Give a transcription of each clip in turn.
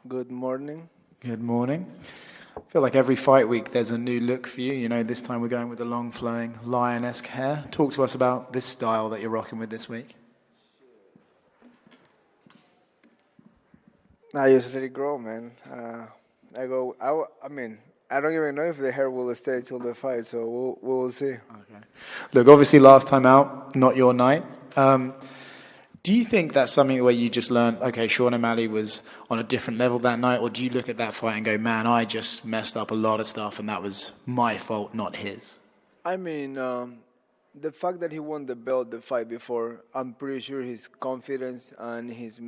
Good morning. Good morning. I feel like every fight week there's a new look for you. You know, this time we're going with the long flowing lion-esque hair. Talk to us about this style that you're rocking with this week. I just let it grow, man. I go. I mean, I don't even know if the hair will stay till the fight, so we'll see. Okay. Look, obviously last time out, not your night. Do you think that's something where you just learned, okay, Sean O'Malley was on a different level that night, or do you look at that fight and go, man, I just messed up a lot of stuff and that was my fault, not his? I mean, the fact that he won the belt the fight before, I'm pretty sure his confidence and his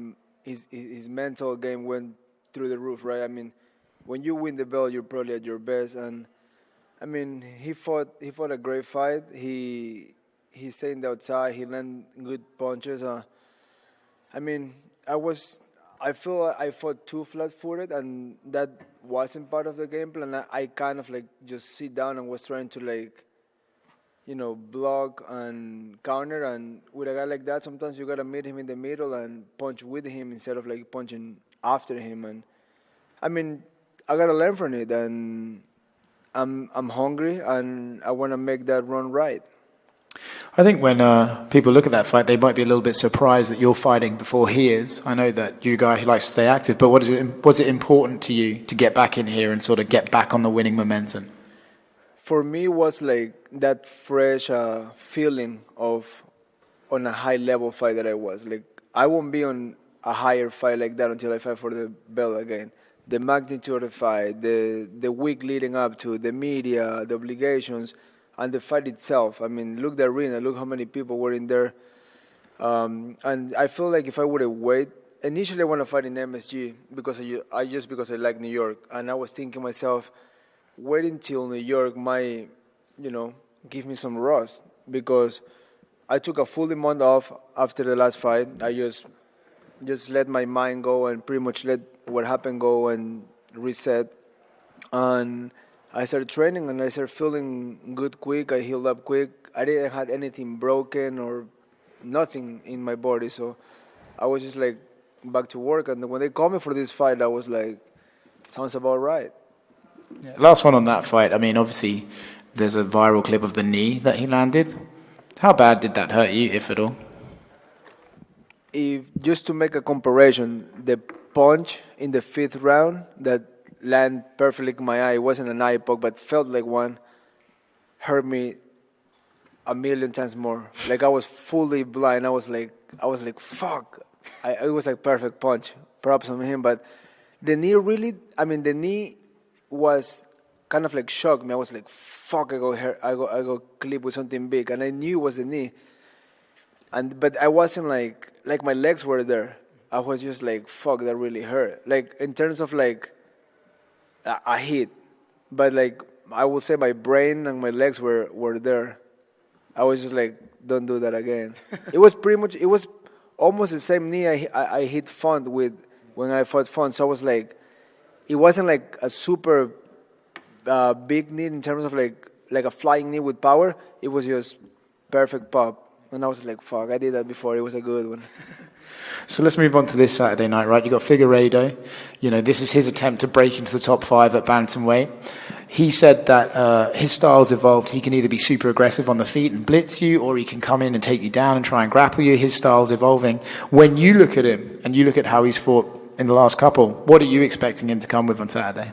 mental game went through the roof, right? I mean, when you win the belt, you're probably at your best, and I mean, he fought a great fight. He stayed in the outside. He landed good punches. I mean, I feel I fought too flat-footed, and that wasn't part of the game plan. I kind of like just sit down and was trying to like, block and counter. And with a guy like that, sometimes you gotta meet him in the middle and punch with him instead of like punching after him. And I mean, I gotta learn from it, and I'm hungry, and I wanna make that run right. I think when people look at that fight, they might be a little bit surprised that you're fighting before he is. I know that you're a guy who likes to stay active, but was it important to you to get back in here and sort of get back on the winning momentum? For me, it was like that fresh feeling of on a high level fight that I was. Like I won't be on a higher fight like that until I fight for the belt again. The magnitude of the fight, the week leading up to the media, the obligations, and the fight itself. I mean, look the arena, look how many people were in there. And I feel like if I would have waited, initially I want to fight in MSG because I like New York, and I was thinking myself, wait until New York might, give me some rust, because I took a full month off after the last fight. I just let my mind go and pretty much let what happened go and reset. And I started training and I started feeling good quick. I healed up quick. I didn't have anything broken or nothing in my body. So I was just like back to work. And when they called me for this fight, I was like, sounds about right. Yeah. Last one on that fight. I mean, obviously, there's a viral clip of the knee that he landed. How bad did that hurt you, if at all? If just to make a comparison, the punch in the fifth round that landed perfectly in my eye, it wasn't an eye poke, but felt like one, hurt me a million times more. Like I was fully blind. I was like, fuck. It was like perfect punch. Props on him, but the knee really. I mean, the knee was kind of like shocked me. I was like, fuck. I got clipped with something big, and I knew it was the knee. But I wasn't like my legs were there. I was just like, fuck, that really hurt. Like in terms of like a hit, but like I would say my brain and my legs were there. I was just like, don't do that again. It was almost the same knee I hit Font with when I fought Font. So I was like, it wasn't like a super big knee in terms of like a flying knee with power. It was just perfect pop. And I was like, fuck, I did that before. It was a good one. So let's move on to this Saturday night, right? You've got Figueiredo. You know, this is his attempt to break into the top 5 at bantamweight. He said that his style's evolved. He can either be super aggressive on the feet and blitz you, or he can come in and take you down and try and grapple you. His style's evolving. When you look at him and you look at how he's fought in the last couple, what are you expecting him to come with on Saturday?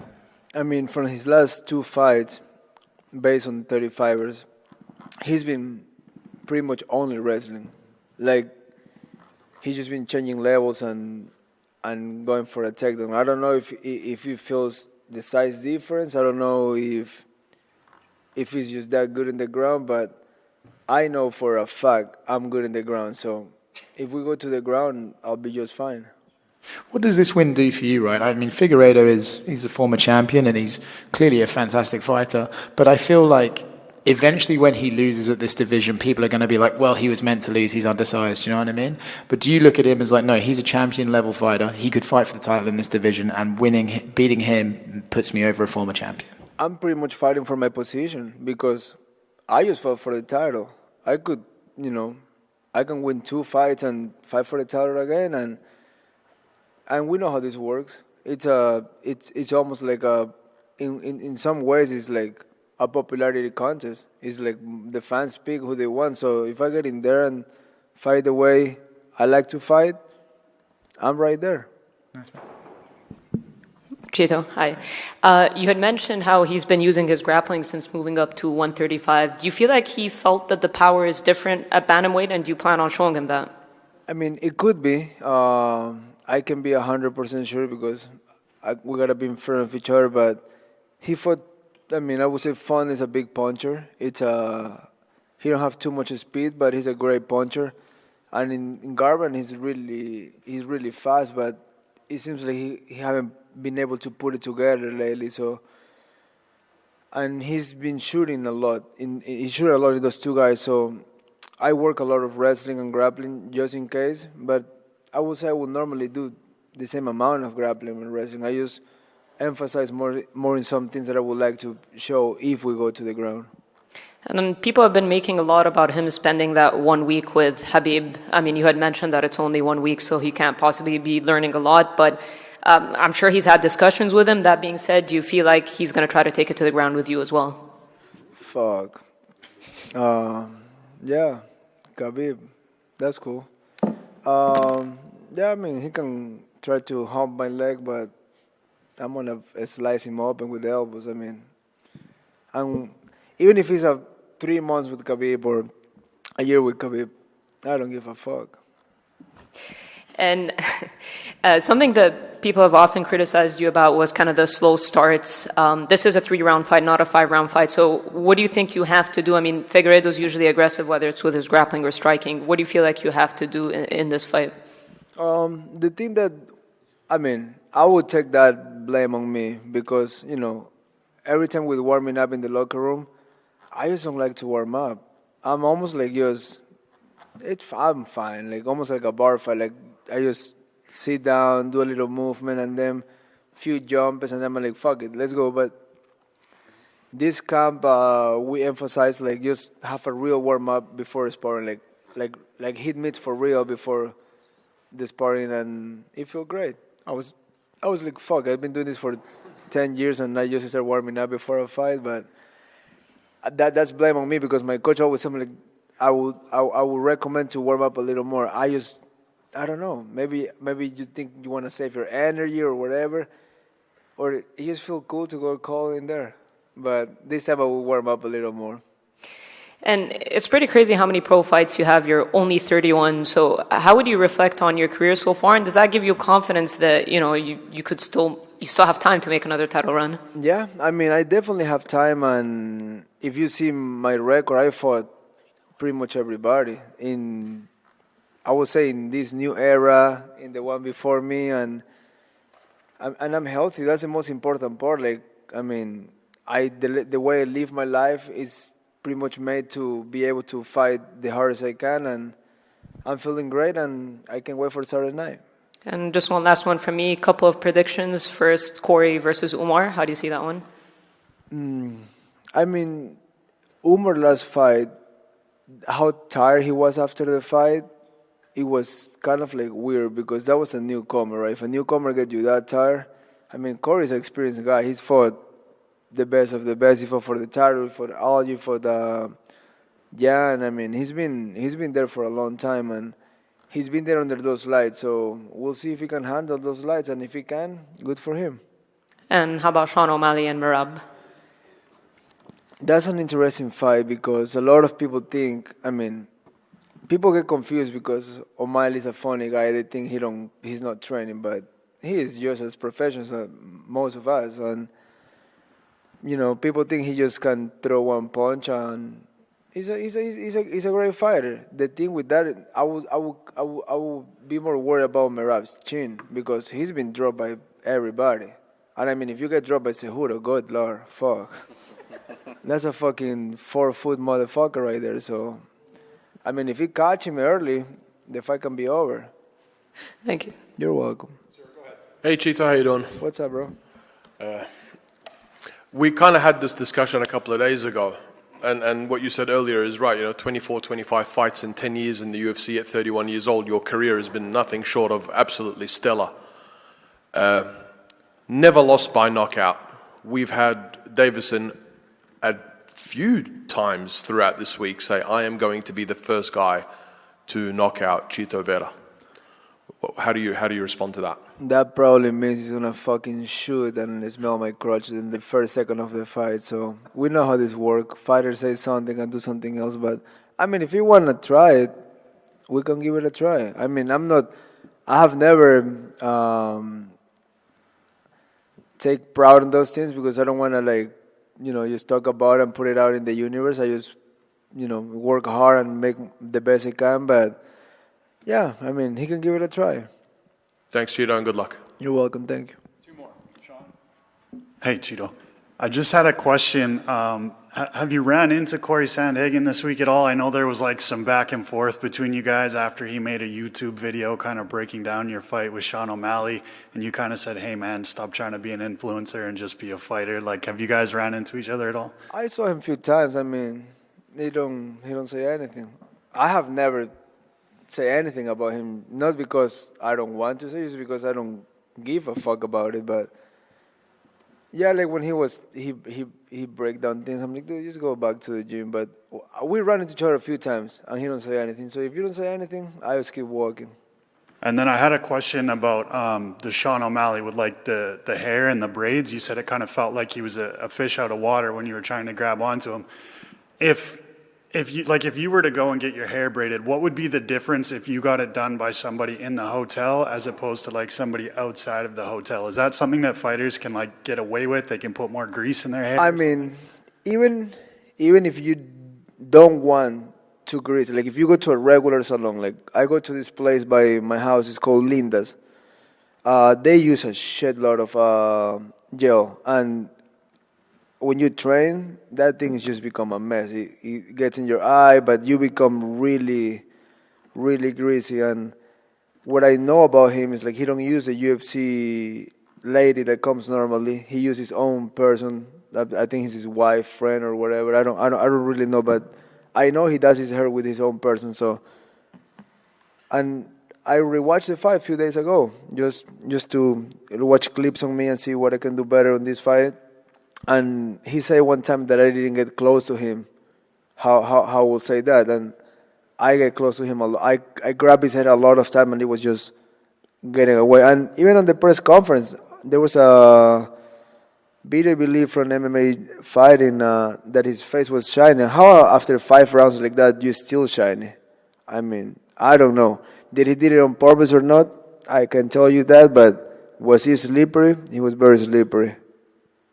I mean, from his last 2 fights, based on 35ers, he's been pretty much only wrestling. Like, he's just been changing levels and going for a takedown. I don't know if he feels the size difference. I don't know if he's just that good in the ground, but I know for a fact I'm good in the ground. So if we go to the ground, I'll be just fine. What does this win do for you, right? I mean, Figueredo he's a former champion and he's clearly a fantastic fighter, but I feel like eventually when he loses at this division, people are going to be like, well, he was meant to lose, he's undersized, you know what I mean? But do you look at him as like, no, he's a champion level fighter, he could fight for the title in this division, and beating him puts me over a former champion? I'm pretty much fighting for my position because I just fought for the title. I could, I can win 2 fights and fight for the title again, and we know how this works. It's almost like in some ways it's like a popularity contest. It's like the fans pick who they want. So if I get in there and fight the way I like to fight, I'm right there. Chito, hi. You had mentioned how he's been using his grappling since moving up to 135. Do you feel like he felt that the power is different at bantamweight, and do you plan on showing him that? I mean, it could be. I can be 100% sure because we gotta be in front of each other. But he fought. I mean, I would say Fun is a big puncher. He don't have too much speed, but he's a great puncher. And in Garban, he's really fast, but it seems like he haven't been able to put it together lately. So, and he's been shooting a lot. He shoot a lot in those two guys. So, I work a lot of wrestling and grappling just in case. But I would say I would normally do the same amount of grappling and wrestling. I just emphasize more in some things that I would like to show if we go to the ground. And then people have been making a lot about him spending that 1 week with Habib. I mean, you had mentioned that it's only 1 week, so he can't possibly be learning a lot. But I'm sure he's had discussions with him. That being said, do you feel like he's going to try to take it to the ground with you as well? Fuck. Yeah, Khabib. That's cool. Yeah, I mean, he can try to hump my leg, but I'm going to slice him open with the elbows. I mean, even if he's 3 months with Khabib or a year with Khabib, I don't give a fuck. And something that people have often criticized you about was kind of the slow starts. This is a 3-round fight, not a 5-round fight. So what do you think you have to do? I mean, Figueiredo's usually aggressive, whether it's with his grappling or striking. What do you feel like you have to do in this fight? The thing that, I mean, I would take that blame on me because, every time we're warming up in the locker room, I just don't like to warm up. I'm almost like I'm fine, like almost like a bar fight. Like I just sit down, do a little movement, and then few jumps, and then I'm like, fuck it, let's go. But this camp, we emphasize like just have a real warm up before sparring, like hit mitts for real before the sparring, and it felt great. I was like, fuck, I've been doing this for 10 years, and I just start warming up before a fight, but. That's blame on me because my coach always told me like I would recommend to warm up a little more. I don't know. Maybe you think you want to save your energy or whatever, or it just feel cool to go call in there. But this time I will warm up a little more. And it's pretty crazy how many pro fights you have. You're only 31. So how would you reflect on your career so far? And does that give you confidence that you still have time to make another title run? Yeah, I mean, I definitely have time, and if you see my record, I fought pretty much everybody I would say in this new era, in the one before me, and I'm healthy. That's the most important part. Like, I mean, the way I live my life is pretty much made to be able to fight the hardest I can, and I'm feeling great, and I can wait for Saturday night. And just one last one from me, a couple of predictions. First, Corey versus Umar. How do you see that one? I mean, Umar last fight, how tired he was after the fight, it was kind of like weird because that was a newcomer, right? If a newcomer gets you that tired, I mean, Corey's an experienced guy. He's fought the best of the best. He fought for the title, for the Algie, for the Jan. I mean, he's been there for a long time, and he's been there under those lights. So we'll see if he can handle those lights, and if he can, good for him. And how about Sean O'Malley and Merab? That's an interesting fight because a lot of people think, I mean, people get confused because O'Malley's a funny guy. They think he's not training, but he is just as professional as most of us. And, people think he just can throw one punch, and he's a great fighter. The thing with that, I would be more worried about Merab's chin because he's been dropped by everybody. And I mean, if you get dropped by Cejudo, good Lord, fuck. That's a fucking 4-foot motherfucker right there. So, I mean, if he catch him early, the fight can be over. Thank you. You're welcome. Sir, go ahead. Hey, Chito, how you doing? What's up, bro? We kind of had this discussion a couple of days ago, and what you said earlier is right. 24, 25 fights in 10 years in the UFC at 31 years old. Your career has been nothing short of absolutely stellar. never lost by knockout. We've had Davison a few times throughout this week say, I am going to be the first guy to knock out Chito Vera. How do you respond to that? That probably means he's gonna fucking shoot and smell my crotch in the first second of the fight. So we know how this works. Fighters say something and do something else. But I mean, if you wanna try it, we can give it a try. I mean, I have never take proud in those things because I don't wanna just talk about it and put it out in the universe. I just work hard and make the best I can. But yeah, I mean, he can give it a try. Thanks, Chito, and good luck. You're welcome. Thank you. Two more. Sean? Hey, Chito. I just had a question. Have you ran into Corey Sandhagen this week at all? I know there was like some back and forth between you guys after he made a YouTube video kind of breaking down your fight with Sean O'Malley, and you kind of said, hey, man, stop trying to be an influencer and just be a fighter. Like, have you guys ran into each other at all? I saw him a few times. I mean, he don't say anything. I have never say anything about him, not because I don't want to say, it's because I don't give a fuck about it. But yeah, like when he break down things, I'm like, dude, just go back to the gym. But we ran into each other a few times and he don't say anything. So if you don't say anything, I just keep walking. And then I had a question about the Sean O'Malley with like the hair and the braids. You said it kind of felt like he was a fish out of water when you were trying to grab onto him. If you were to go and get your hair braided, what would be the difference if you got it done by somebody in the hotel as opposed to like somebody outside of the hotel? Is that something that fighters can like get away with? They can put more grease in their hair? I mean, even if you don't want to grease, like if you go to a regular salon, like I go to this place by my house, it's called Linda's. They use a shitload of gel, and when you train, that thing's just become a mess. It gets in your eye, but you become really, really greasy. And what I know about him is like he don't use a UFC lady that comes normally. He uses his own person. I think he's his wife, friend, or whatever. I don't really know, but I know he does his hair with his own person. So, and I rewatched the fight a few days ago, just to watch clips on me and see what I can do better on this fight. And he said one time that I didn't get close to him. How will say that? And I get close to him a lot. I grabbed his head a lot of time, and he was just getting away. And even on the press conference, there was a video, I believe, from MMA fighting that his face was shiny. How after 5 rounds like that, you still shiny? I mean, I don't know. Did he did it on purpose or not? I can tell you that. But was he slippery? He was very slippery.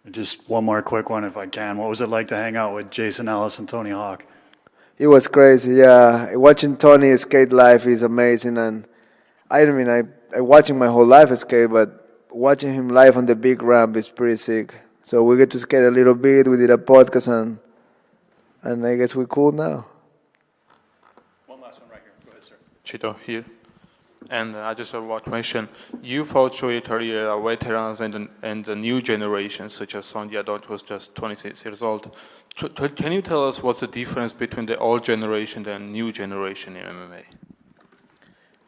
Just one more quick one, if I can. What was it like to hang out with Jason Ellis and Tony Hawk? It was crazy, yeah. Watching Tony skate live is amazing, and I watch him my whole life skate, but watching him live on the big ramp is pretty sick. So we get to skate a little bit. We did a podcast, and I guess we're cool now. One last one right here. Go ahead, sir. Chito here. And I just have one question. You fought your career veterans and the new generation, such as Sonja Dot was just 26 years old. Can you tell us what's the difference between the old generation and new generation in MMA?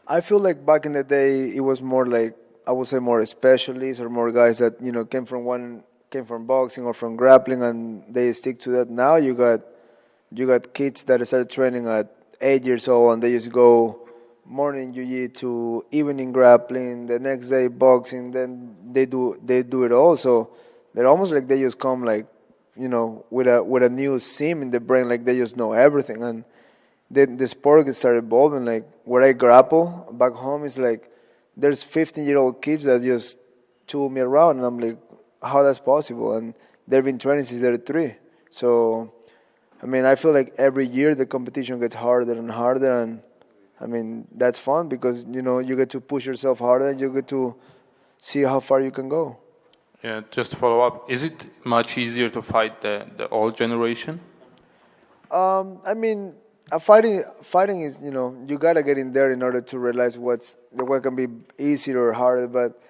I feel like back in the day, it was more like, I would say more specialists or more guys that, came from boxing or from grappling, and they stick to that. Now you got kids that start training at 8 years old, and they just go morning jiu-jitsu, evening grappling, the next day boxing, then they do it all. So they're almost like they just come like, with a new sim in the brain, like they just know everything. And then the sport gets started evolving. Like where I grapple back home is like there's 15-year-old kids that just tool me around, and I'm like, how that's possible? And they've been training since they're 3. So I mean, I feel like every year the competition gets harder and harder, and I mean, that's fun because, you get to push yourself harder and you get to see how far you can go. Yeah, just to follow up, is it much easier to fight the old generation? I mean, fighting is, you got to get in there in order to realize what can be easier or harder. But,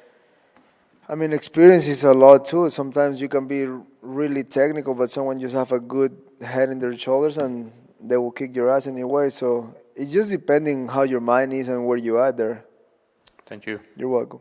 I mean, experience is a lot too. Sometimes you can be really technical, but someone just have a good head in their shoulders and they will kick your ass anyway. So it's just depending how your mind is and where you are there. Thank you. You're welcome.